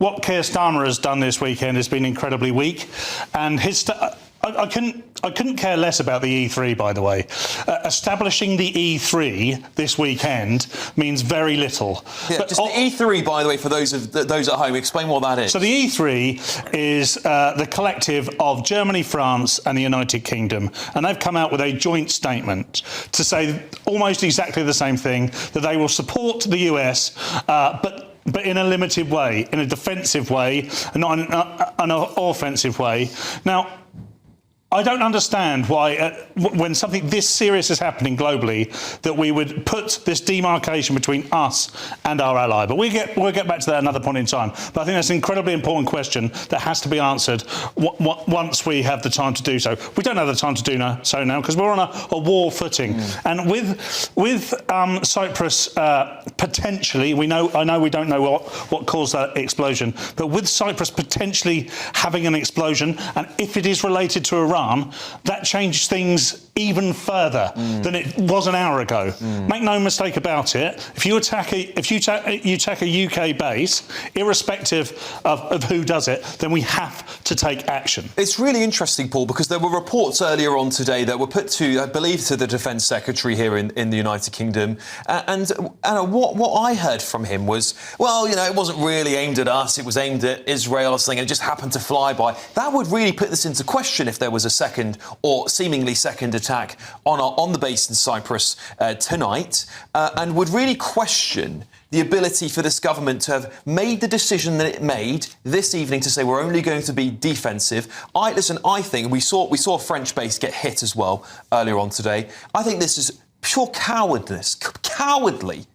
what Keir Starmer has done this weekend has been incredibly weak, and I couldn't care less about the E3, by the way. Establishing the E3 this weekend means very little. Yeah, but just the E3, by the way, for those at home, explain what that is. So the E3 is the collective of Germany, France and the United Kingdom, and they've come out with a joint statement to say almost exactly the same thing, that they will support the US, but in a limited way, in a defensive way, and not in an offensive way. Now, I don't understand why, when something this serious is happening globally, that we would put this demarcation between us and our ally. But we'll get back to that another point in time. But I think that's an incredibly important question that has to be answered once we have the time to do so. We don't have the time to do so now because we're on a war footing. And with Cyprus potentially, I know we don't know what caused that explosion, but with Cyprus potentially having an explosion, and if it is related to Iran, that changed things even further than it was an hour ago. Make no mistake about it. If you attack a UK base, irrespective of who does it, then we have to take action. It's really interesting, Paul, because there were reports earlier on today that were put to, I believe, to the Defence Secretary here in the United Kingdom, and what I heard from him was, well, you know, it wasn't really aimed at us, it was aimed at Israel or something, and it just happened to fly by. That would really put this into question if there was a second or seemingly second attack on the base in Cyprus tonight, and would really question the ability for this government to have made the decision that it made this evening to say we're only going to be defensive. I think we saw a French base get hit as well earlier on today. I think this is pure cowardness, cowardly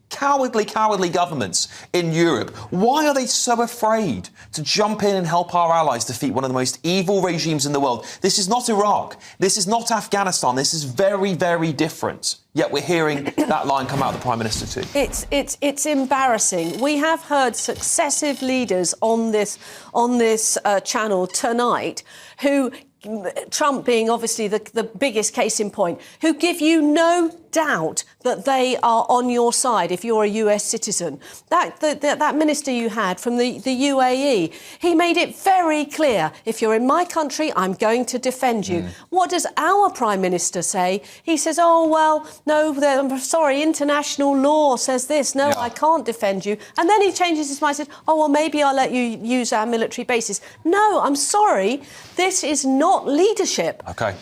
governments in Europe. Why are they so afraid to jump in and help our allies defeat one of the most evil regimes in the world? This is not Iraq. This is not Afghanistan. This is very, very different. Yet we're hearing that line come out of the Prime Minister too. It's embarrassing. We have heard successive leaders on this channel tonight who, Trump being obviously the biggest case in point, who give you no doubt that they are on your side if you're a US citizen. That minister you had from the UAE, he made it very clear, if you're in my country, I'm going to defend you. What does our Prime Minister say? He says, oh, well, no, I'm sorry, international law says this. No, I can't defend you. And then he changes his mind and says, oh, well, maybe I'll let you use our military bases. No, I'm sorry, this is not leadership. OK.